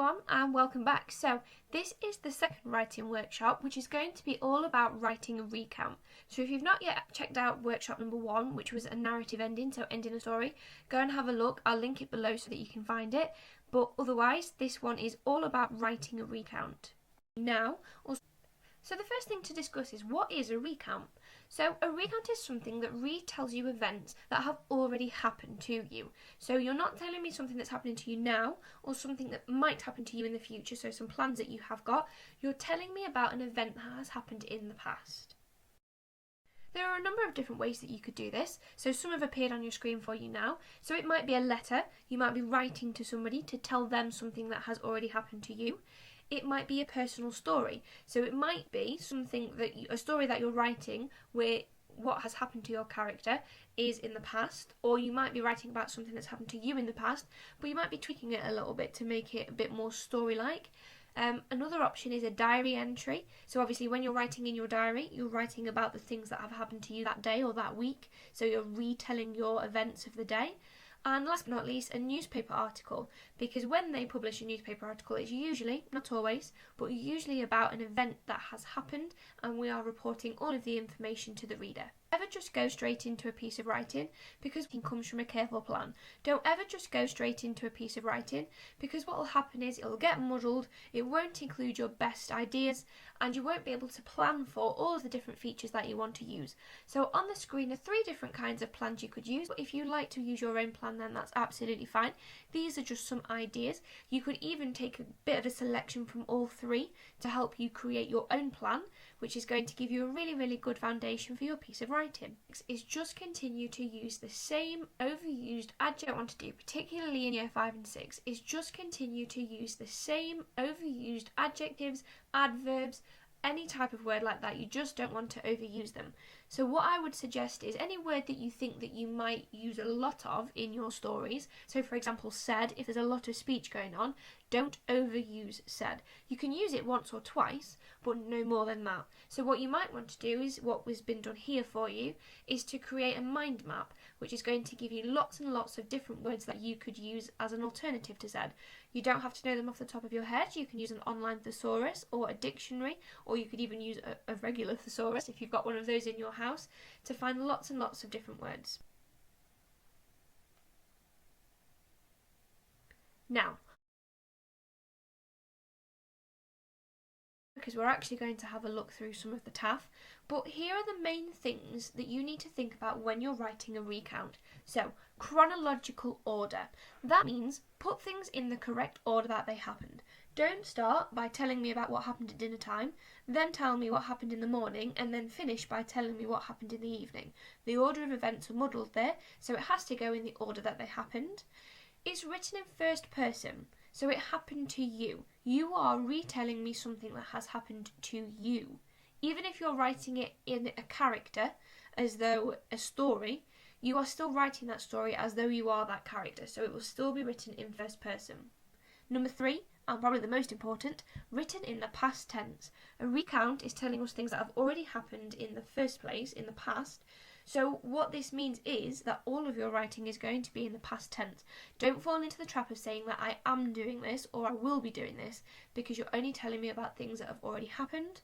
everyone and welcome back. So this is the second writing workshop, which is going to be all about writing a recount. So if you've not yet checked out workshop number 1, which was a narrative ending, so ending a story, go and have a look. I'll link it below so that you can find it. But otherwise, this one is all about writing a recount. So the first thing to discuss is, what is a recount? So a recount is something that retells you events that have already happened to you. So you're not telling me something that's happening to you now or something that might happen to you in the future, so some plans that you have got. You're telling me about an event that has happened in the past. There are a number of different ways that you could do this, so some have appeared on your screen for you now. So it might be a letter. You might be writing to somebody to tell them something that has already happened to you. It might be a personal story, so it might be a story that you're writing where what has happened to your character is in the past, or you might be writing about something that's happened to you in the past, but you might be tweaking it a little bit to make it a bit more story-like. Another option is a diary entry. So obviously when you're writing in your diary, you're writing about the things that have happened to you that day or that week, so you're retelling your events of the day. And last but not least, a newspaper article, because when they publish a newspaper article, it's usually, not always, but usually about an event that has happened, and we are reporting all of the information to the reader. Don't ever just go straight into a piece of writing, because it comes from a careful plan. Don't ever just go straight into a piece of writing, because what will happen is it'll get muddled, it won't include your best ideas, and you won't be able to plan for all of the different features that you want to use. So on the screen are 3 different kinds of plans you could use, but if you like to use your own plan, then that's absolutely fine. These are just some ideas. You could even take a bit of a selection from all 3 to help you create your own plan, which is going to give you a really, really good foundation for your piece of writing. Is just continue to use the same overused adjective I want to do, particularly in year 5 and 6, is just continue to use the same overused adjectives, adverbs, any type of word like that. You just don't want to overuse them. So what I would suggest is any word that you think that you might use a lot of in your stories. So for example, said, if there's a lot of speech going on, don't overuse said. You can use it once or twice, but no more than that. So what you might want to do is, what has been done here for you, is to create a mind map, which is going to give you lots and lots of different words that you could use as an alternative to said. You don't have to know them off the top of your head. You can use an online thesaurus or a dictionary, or you could even use a regular thesaurus if you've got one of those in your house, to find lots and lots of different words. Now, because we're actually going to have a look through some of the TAF, but here are the main things that you need to think about when you're writing a recount. So, chronological order. That means put things in the correct order that they happened. Don't start by telling me about what happened at dinner time, then tell me what happened in the morning, and then finish by telling me what happened in the evening. The order of events are muddled there, so it has to go in the order that they happened. It's written in first person, so it happened to you. You are retelling me something that has happened to you. Even if you're writing it in a character, as though a story, you are still writing that story as though you are that character, so it will still be written in first person. Number 3, and probably the most important, written in the past tense. A recount is telling us things that have already happened in the first place, in the past. So what this means is that all of your writing is going to be in the past tense. Don't fall into the trap of saying that I am doing this or I will be doing this, because you're only telling me about things that have already happened.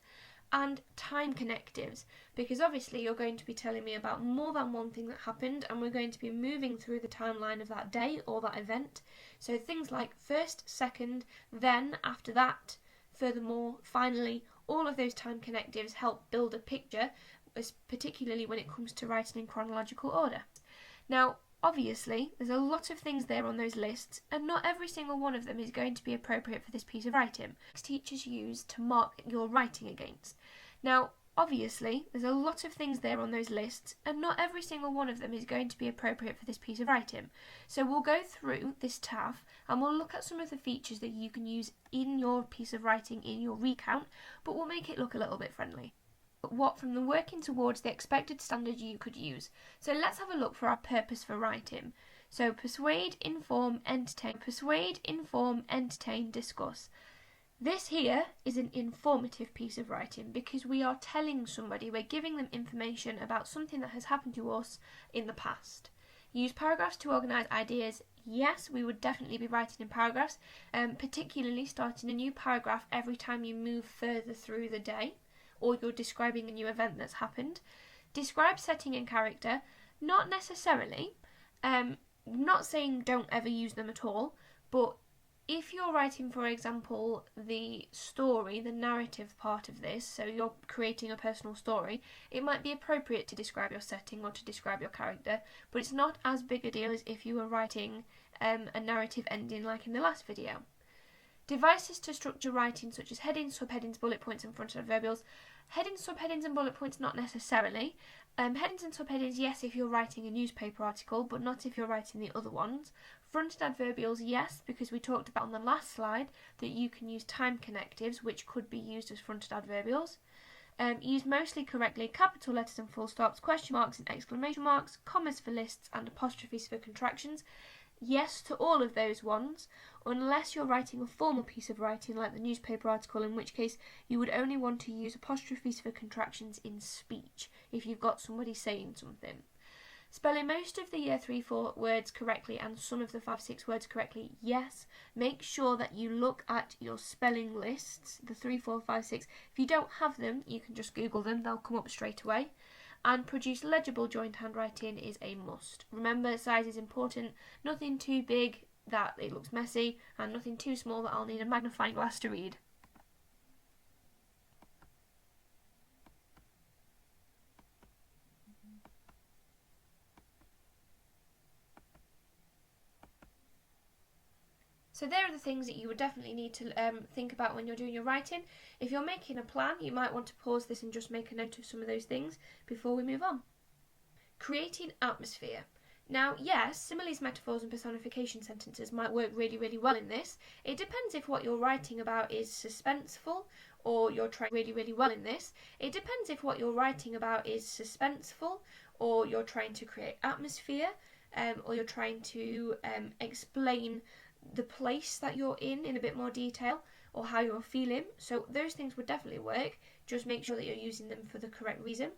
And time connectives, because obviously you're going to be telling me about more than one thing that happened, and we're going to be moving through the timeline of that day or that event. So things like first, second, then, after that, furthermore, finally, all of those time connectives help build a picture, particularly when it comes to writing in chronological order. Now, obviously, there's a lot of things there on those lists, and not every single one of them is going to be appropriate for this piece of writing. Teachers use to mark your writing against. Now, obviously, there's a lot of things there on those lists, and not every single one of them is going to be appropriate for this piece of writing. So we'll go through this TAF, and we'll look at some of the features that you can use in your piece of writing, in your recount, but we'll make it look a little bit friendly. What from the working towards the expected standard you could use. So let's have a look for our purpose for writing. So persuade, inform, entertain. Persuade, inform, entertain, discuss. This here is an informative piece of writing because we are telling somebody, we're giving them information about something that has happened to us in the past. Use paragraphs to organise ideas. Yes, we would definitely be writing in paragraphs, particularly starting a new paragraph every time you move further through the day or you're describing a new event that's happened. Describe setting and character. Not necessarily. Not saying don't ever use them at all, but if you're writing, for example, the story, the narrative part of this, so you're creating a personal story, it might be appropriate to describe your setting or to describe your character, but it's not as big a deal as if you were writing a narrative ending like in the last video. Devices to structure writing such as headings, subheadings, bullet points and fronted adverbials. Headings, subheadings and bullet points not necessarily. Headings and subheadings, yes, if you're writing a newspaper article, but not if you're writing the other ones. Fronted adverbials, yes, because we talked about on the last slide that you can use time connectives, which could be used as fronted adverbials. Use mostly correctly capital letters and full stops, question marks and exclamation marks, commas for lists and apostrophes for contractions. Yes to all of those ones, unless you're writing a formal piece of writing like the newspaper article, in which case you would only want to use apostrophes for contractions in speech if you've got somebody saying something. Spelling most of the year 3-4 words correctly and some of the 5-6 words correctly, yes. Make sure that you look at your spelling lists, the 3-4, 5-6. If you don't have them, you can just Google them, they'll come up straight away. And produce legible joint handwriting is a must. Remember, size is important. Nothing too big that it looks messy, and nothing too small that I'll need a magnifying glass to read. So there are the things that you would definitely need to think about when you're doing your writing. If you're making a plan, you might want to pause this and just make a note of some of those things before we move on. Creating atmosphere. Now, yes, similes, metaphors and personification sentences might work really, really well in this. It depends if what you're writing about is suspenseful or you're trying really, really well in this. It depends if what you're writing about is suspenseful or you're trying to create atmosphere or you're trying to explain the place that you're in a bit more detail or how you're feeling. So those things would definitely work. Just make sure that you're using them for the correct reason.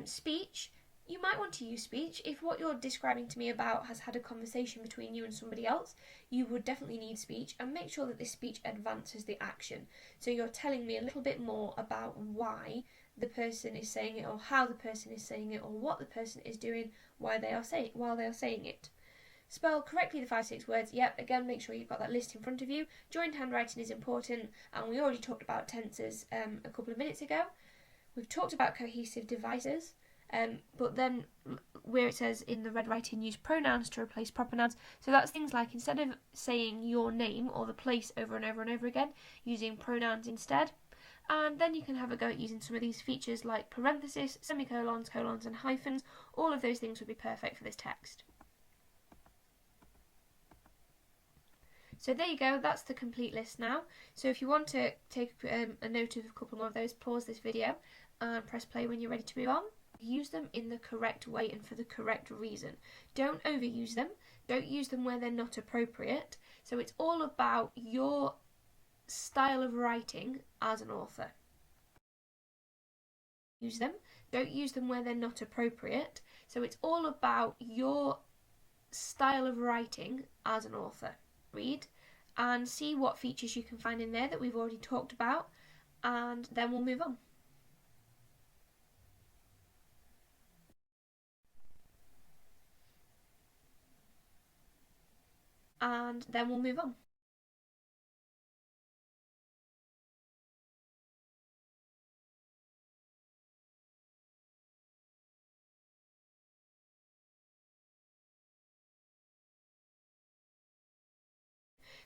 Speech. You might want to use speech. If what you're describing to me about has had a conversation between you and somebody else, you would definitely need speech, and make sure that this speech advances the action. So you're telling me a little bit more about why the person is saying it, or how the person is saying it, or what the person is doing while they are saying it. Spell correctly the 5-6 words. Yep, again, make sure you've got that list in front of you. Joint handwriting is important, and we already talked about tenses a couple of minutes ago. We've talked about cohesive devices. But then where it says in the red writing, use pronouns to replace proper nouns. So that's things like instead of saying your name or the place over and over and over again, using pronouns instead. And then you can have a go at using some of these features like parenthesis, semicolons, colons and hyphens. All of those things would be perfect for this text. So there you go, that's the complete list now. So if you want to take a note of a couple more of those, pause this video and press play when you're ready to move on. Use them in the correct way and for the correct reason. Don't overuse them. Don't use them where they're not appropriate. So it's all about your style of writing as an author. Use them. Don't use them where they're not appropriate. So it's all about your style of writing as an author. Read and see what features you can find in there that we've already talked about, and then we'll move on.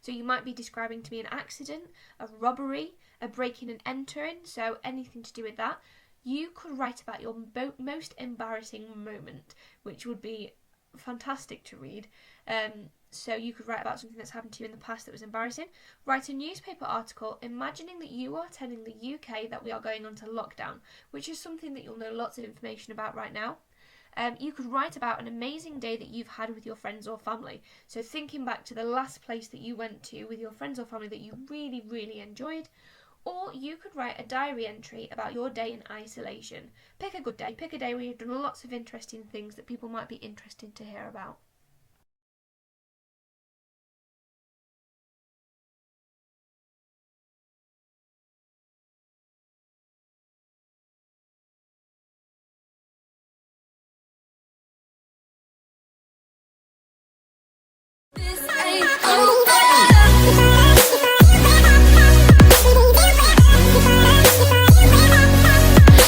So you might be describing to me an accident, a robbery, a breaking and entering, so anything to do with that. You could write about your most embarrassing moment, which would be fantastic to read. So you could write about something that's happened to you in the past that was embarrassing. Write a newspaper article imagining that you are telling the UK that we are going onto lockdown, which is something that you'll know lots of information about right now. You could write about an amazing day that you've had with your friends or family. So thinking back to the last place that you went to with your friends or family that you really, really enjoyed. Or you could write a diary entry about your day in isolation. Pick a good day. Pick a day where you've done lots of interesting things that people might be interested to hear about.